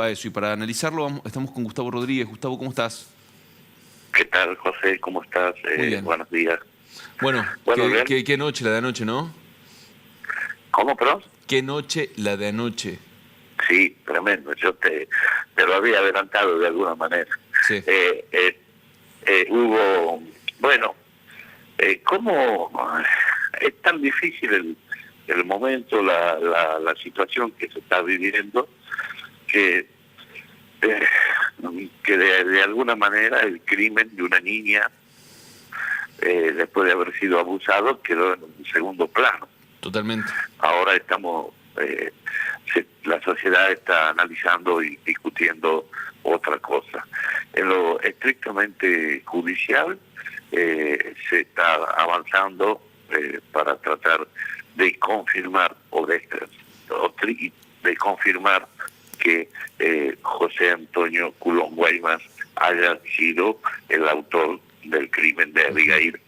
A eso, y para analizarlo estamos con Gustavo Rodríguez. Gustavo, ¿cómo estás? ¿Qué tal, José? ¿Cómo estás? Muy bien. Buenos días. Bueno, Bueno, qué, bien. qué- qué noche la de anoche, ¿no? ¿Cómo, perdón? Qué noche la de anoche. Sí, tremendo. Yo te lo había adelantado de alguna manera. Sí, Hubo, bueno, ¿cómo es tan difícil el momento, la situación que se está viviendo, que, eh, que de alguna manera el crimen de una niña, después de haber sido abusado, quedó en un segundo plano? totalmente. Ahora estamos, la sociedad está analizando y discutiendo otra cosa. En lo estrictamente judicial, se está avanzando para tratar de confirmar de confirmar que José Antonio Culón Guaymas haya sido el autor del crimen de Abigail,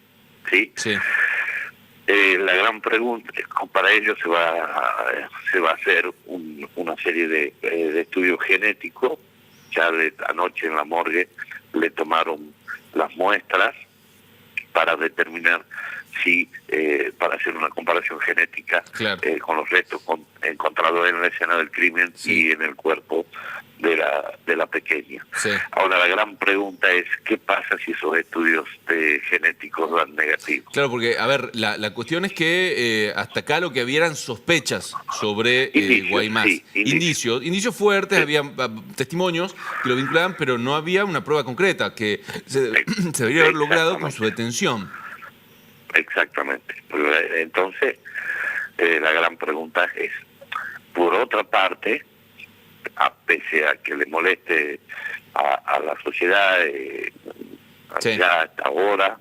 ¿sí? Sí, La gran pregunta, para ello se va a hacer una serie de estudios genéticos. Ya anoche en la morgue le tomaron las muestras para determinar si, para hacer una comparación genética claro. con los restos encontrados en la escena del crimen, Sí. y en el cuerpo de la pequeña. Sí. Ahora la gran pregunta es, ¿qué pasa si esos estudios genéticos dan negativos? Claro, porque, a ver, la cuestión es que hasta acá lo que había eran sospechas sobre Indicios, Guaymás. sí, indicios. Indicios fuertes, Sí. había testimonios que lo vinculaban, pero no había una prueba concreta que se debería haber logrado con su detención. Exactamente. Entonces, la gran pregunta es, por otra parte, pese a que le moleste a la sociedad, Sí. ya hasta ahora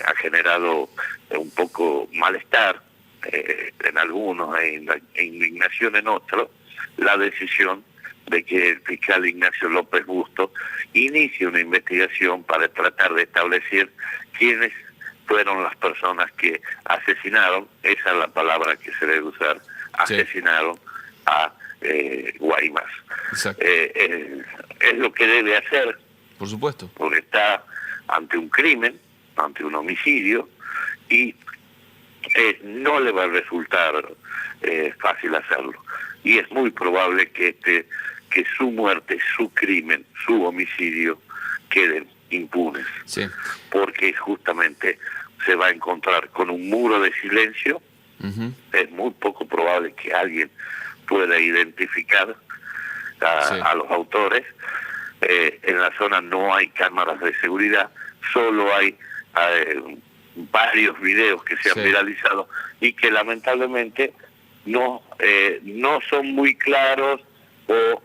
ha generado un poco malestar en algunos e indignación en otros, la decisión de que el fiscal Ignacio López Busto inicie una investigación para tratar de establecer quiénes fueron las personas que asesinaron, esa es la palabra que se debe usar, Sí. asesinaron a Guaymas. Exacto. Es lo que debe hacer, Por supuesto. porque está ante un crimen, ante un homicidio, y no le va a resultar fácil hacerlo. Y es muy probable que su muerte, su crimen, su homicidio queden impunes, Sí. porque justamente se va a encontrar con un muro de silencio. Ujú. Es muy poco probable que alguien pueda identificar Sí. a los autores. En la zona no hay cámaras de seguridad, solo hay varios videos que se han Sí. viralizado y que lamentablemente no son muy claros, o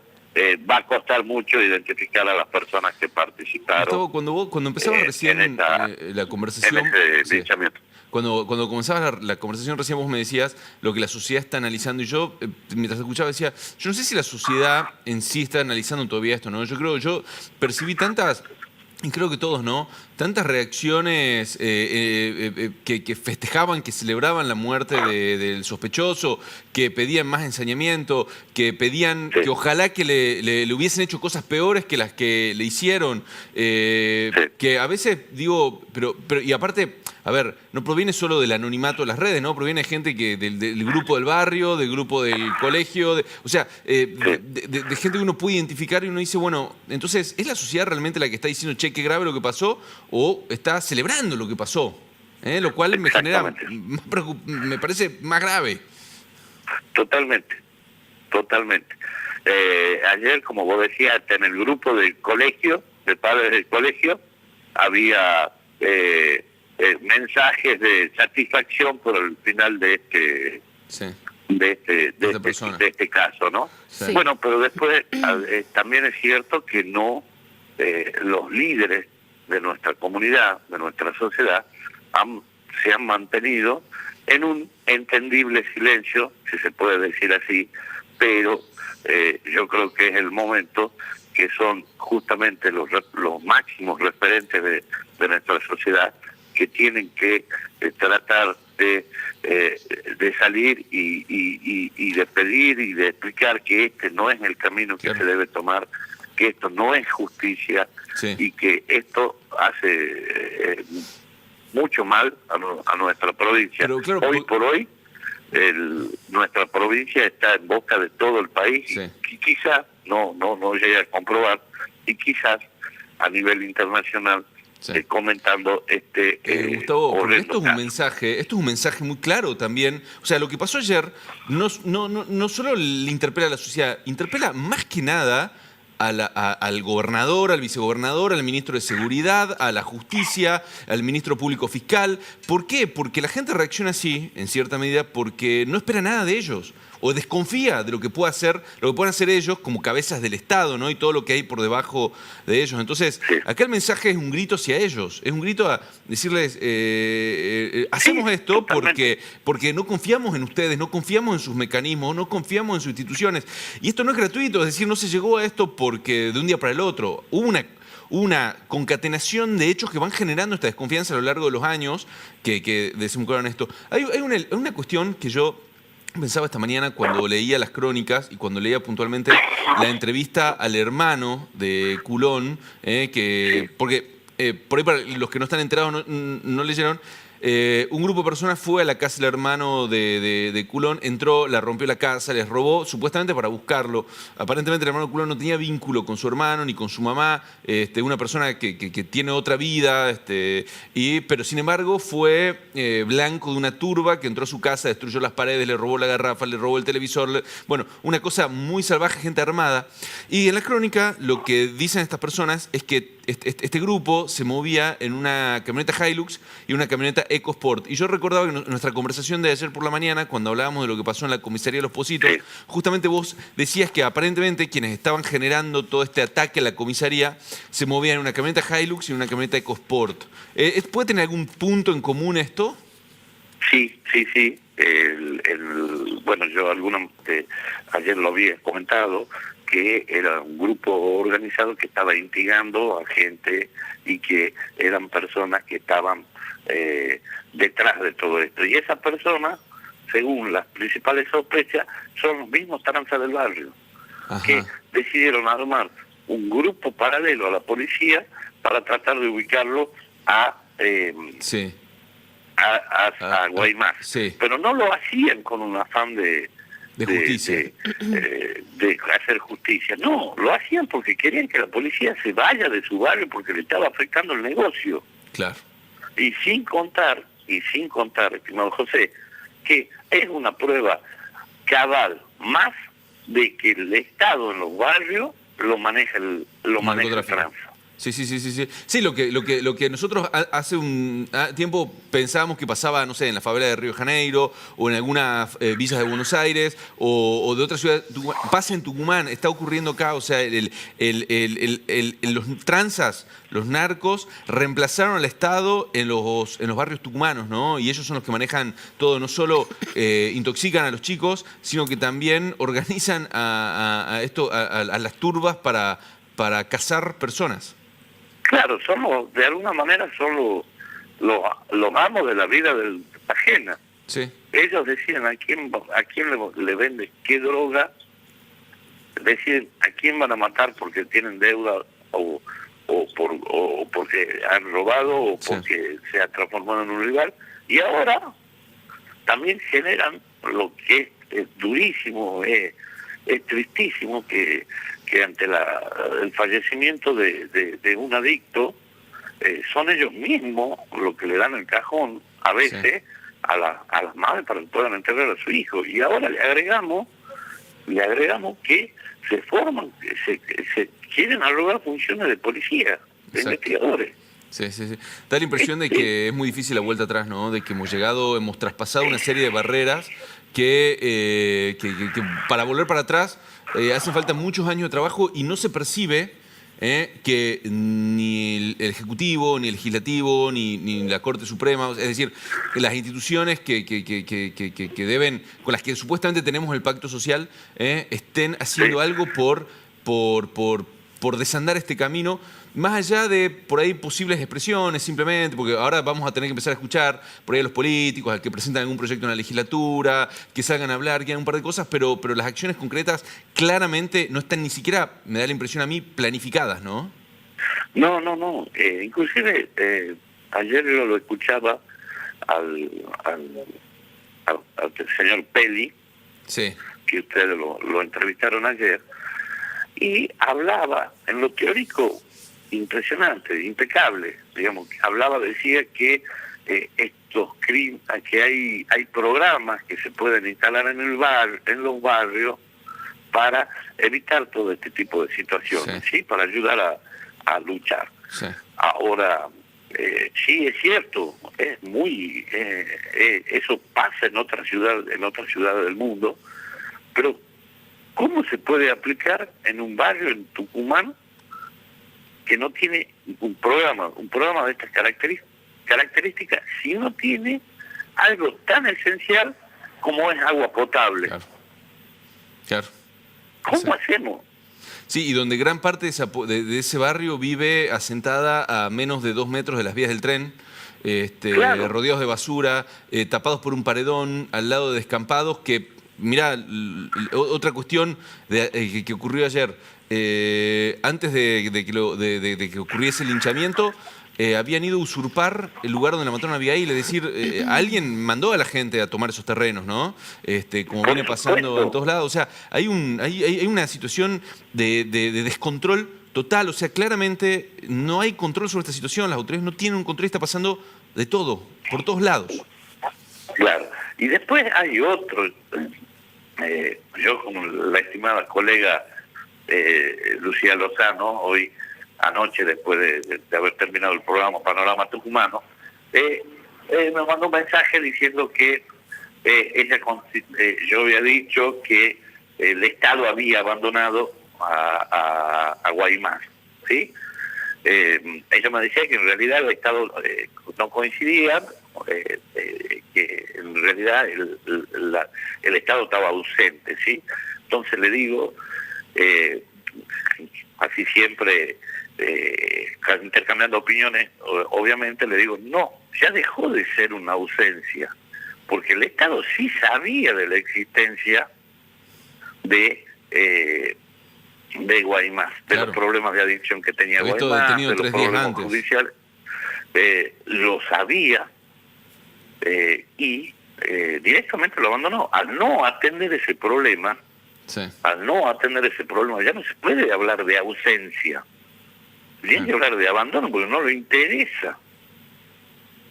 va a costar mucho identificar a las personas que participaron Gustavo, cuando empezabas recién en la conversación, ese sí. linchamiento. Cuando comenzabas la conversación recién vos me decías lo que la sociedad está analizando, y yo, mientras escuchaba, decía, yo no sé si la sociedad en sí está analizando todavía esto, ¿no? Yo percibí tantas, y creo que todos, ¿no? Tantas reacciones que festejaban, que celebraban la muerte del sospechoso, que pedían más ensañamiento, que pedían Sí. que ojalá que le hubiesen hecho cosas peores que las que le hicieron. Sí. Que a veces digo, pero y aparte, a ver, no proviene solo del anonimato de las redes, ¿no? Proviene de gente del grupo del barrio, del grupo del colegio, o sea, de gente que uno puede identificar, y uno dice, bueno, entonces, ¿es la sociedad realmente la que está diciendo, che, qué grave lo que pasó, o está celebrando lo que pasó? Lo cual me genera, me parece más grave. Totalmente. Ayer, como vos decías, hasta en el grupo del colegio, de padres del colegio, había mensajes de satisfacción por el final de Sí. este caso, ¿no? Sí. Bueno, pero después también es cierto que no, los líderes de nuestra comunidad, de nuestra sociedad, se han mantenido en un entendible silencio, si se puede decir así, pero yo creo que es el momento que son justamente los máximos referentes de nuestra sociedad, que tienen que tratar de salir y de pedir y de explicar que este no es el camino que se debe tomar, que esto no es justicia y que esto hace mucho mal a nuestra provincia. Pero, claro, hoy por hoy nuestra provincia está en boca de todo el país y quizás no llegue a comprobar, y quizás a nivel internacional comentando Gustavo, porque esto es un mensaje muy claro también. O sea, lo que pasó ayer no solo le interpela a la sociedad, interpela más que nada al gobernador, al vicegobernador, al ministro de Seguridad, a la Justicia, al ministro público fiscal. ¿Por qué? Porque la gente reacciona así, en cierta medida, porque no espera nada de ellos, o desconfía de lo que puedan hacer ellos como cabezas del Estado, ¿no? Y todo lo que hay por debajo de ellos. Entonces, acá el mensaje es un grito hacia ellos, es un grito a decirles, hacemos esto porque no confiamos en ustedes, no confiamos en sus mecanismos, no confiamos en sus instituciones. Y esto no es gratuito, es decir, no se llegó a esto porque de un día para el otro. Hubo una concatenación de hechos que van generando esta desconfianza a lo largo de los años que desembocaron esto. Hay una cuestión que yo pensaba esta mañana cuando leía las crónicas y cuando leía puntualmente la entrevista al hermano de Culón, porque por ahí para los que no están enterados no leyeron, un grupo de personas fue a la casa del hermano de Culón, entró, la rompió la casa, les robó, supuestamente para buscarlo. Aparentemente el hermano de Culón no tenía vínculo con su hermano ni con su mamá, una persona que tiene otra vida, pero sin embargo fue blanco de una turba que entró a su casa, destruyó las paredes, le robó la garrafa, le robó el televisor, bueno, una cosa muy salvaje, gente armada. Y en la crónica lo que dicen estas personas es que este grupo se movía en una camioneta Hilux y una camioneta EcoSport. Y yo recordaba que en nuestra conversación de ayer por la mañana, cuando hablábamos de lo que pasó en la comisaría de Los Pocitos, justamente vos decías que aparentemente quienes estaban generando todo este ataque a la comisaría se movían en una camioneta Hilux y en una camioneta EcoSport. ¿Puede tener algún punto en común esto? Sí. Bueno, yo ayer lo había comentado, que era un grupo organizado que estaba instigando a gente y que eran personas que estaban detrás de todo esto. Y esas personas, según las principales sospechas, son los mismos taranzas del barrio, que decidieron armar un grupo paralelo a la policía para tratar de ubicarlo a Guaymás. Pero no lo hacían con un afán de justicia, de hacer justicia. No, lo hacían porque querían que la policía se vaya de su barrio porque le estaba afectando el negocio. Claro. Y sin contar, estimado José, que es una prueba cabal más de que el Estado en los barrios lo maneja el tránsito. Sí, lo que nosotros hace un tiempo pensábamos que pasaba, no sé, en la favela de Río de Janeiro o en algunas villas de Buenos Aires o de otras ciudades, pasa en Tucumán, está ocurriendo acá. O sea, los tranzas, los narcos, reemplazaron al Estado en los barrios tucumanos, ¿no? Y ellos son los que manejan todo, no solo intoxican a los chicos, sino que también organizan a las turbas para cazar personas. Claro, de alguna manera son los amos de la vida ajena. Sí. Ellos deciden a quién le vende qué droga, deciden a quién van a matar porque tienen deuda o porque han robado o porque se ha transformado en un rival. Y ahora también generan lo que es durísimo, es tristísimo que ante el fallecimiento de un adicto, son ellos mismos los que le dan el cajón a veces a las madres para que puedan enterrar a su hijo. Y ahora le agregamos que se forman, se quieren arrogar funciones de policía, de investigadores. Sí. Da la impresión de que es muy difícil la vuelta atrás, ¿no? De que hemos traspasado una serie de barreras que para volver para atrás hacen falta muchos años de trabajo y no se percibe que ni el Ejecutivo, ni el Legislativo, ni la Corte Suprema, es decir, las instituciones que deben, con las que supuestamente tenemos el pacto social, estén haciendo algo por por desandar este camino, más allá de por ahí posibles expresiones simplemente, porque ahora vamos a tener que empezar a escuchar por ahí a los políticos, a que presentan algún proyecto en la legislatura, que salgan a hablar, que hagan un par de cosas, pero las acciones concretas claramente no están ni siquiera, me da la impresión a mí, planificadas, ¿no? No. Inclusive ayer yo lo escuchaba al señor Peli, Sí. que ustedes lo entrevistaron ayer, y hablaba en lo teórico impresionante, impecable, digamos, decía que que hay programas que se pueden instalar en los barrios para evitar todo este tipo de situaciones, ¿sí? Para ayudar a luchar. Sí. Ahora, sí es cierto, es muy eso pasa en otras ciudades del mundo, pero ¿cómo se puede aplicar en un barrio en Tucumán que no tiene un programa de estas características, si no tiene algo tan esencial como es agua potable? Claro. ¿Cómo hacemos? Sí, y donde gran parte de ese barrio vive asentada a menos de 2 metros de las vías del tren, Claro. rodeados de basura, tapados por un paredón, al lado de descampados, que, mirá, otra cuestión que ocurrió ayer, antes de que ocurriese el linchamiento, habían ido a usurpar el lugar donde la mataron a Abigail, es decir, alguien mandó a la gente a tomar esos terrenos, ¿no? Como viene pasando en todos lados. O sea, hay una situación de descontrol total. O sea, claramente no hay control sobre esta situación. Las autoridades no tienen un control, está pasando de todo, por todos lados. Claro. Y después hay otro. Yo, como la estimada colega Lucía Lozano, hoy anoche, después de haber terminado el programa Panorama Tucumano, me mandó un mensaje diciendo que yo había dicho que el Estado había abandonado a Guaymás, ¿sí? Ella me decía que en realidad el Estado no coincidía, que en realidad el Estado estaba ausente, ¿sí? Entonces le digo, así siempre, intercambiando opiniones, obviamente le digo, no, ya dejó de ser una ausencia, porque el Estado sí sabía de la existencia de Guaymás, de los problemas de adicción que tenía Guaymás, de los problemas judiciales, lo sabía, y directamente lo abandonó. Al no atender ese problema, ya no se puede hablar de ausencia, tiene que hablar de abandono, porque no le interesa.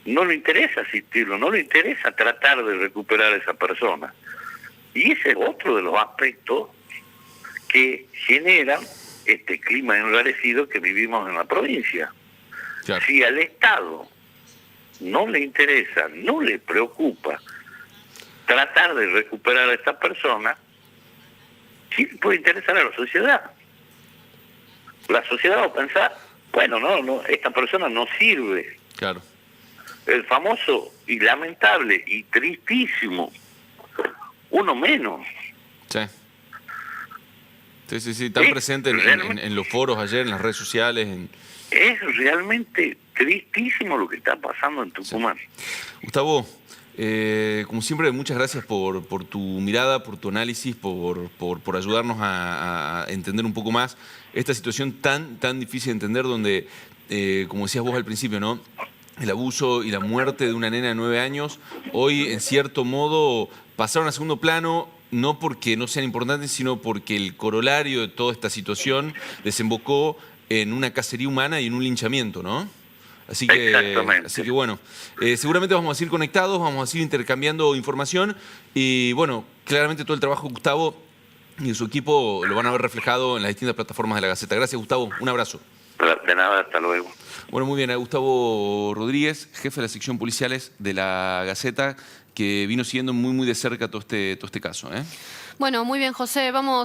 No le interesa asistirlo, no le interesa tratar de recuperar a esa persona. Y ese es otro de los aspectos que generan este clima enrarecido que vivimos en la provincia. Claro. Si al Estado no le interesa, no le preocupa tratar de recuperar a esta persona, sí puede interesar a la sociedad. La sociedad va a pensar, bueno, no, esta persona no sirve. Claro. El famoso y lamentable y tristísimo uno menos. Sí, tan presente en los foros ayer, en las redes sociales. Es realmente tristísimo lo que está pasando en Tucumán. Gustavo, como siempre, muchas gracias por tu mirada, por tu análisis, por ayudarnos a entender un poco más esta situación tan difícil de entender, donde, como decías vos al principio, ¿no?, el abuso y la muerte de una nena de 9 años, hoy, en cierto modo, pasaron a segundo plano, no porque no sean importantes, sino porque el corolario de toda esta situación desembocó en una cacería humana y en un linchamiento, ¿no? Así que bueno, seguramente vamos a seguir conectados, vamos a seguir intercambiando información y bueno, claramente todo el trabajo de Gustavo y de su equipo lo van a ver reflejado en las distintas plataformas de la Gaceta. Gracias, Gustavo, un abrazo. De nada, hasta luego. Bueno, muy bien, a Gustavo Rodríguez, jefe de la sección policiales de la Gaceta, que vino siguiendo muy de cerca todo este caso. Bueno, muy bien, José, vamos...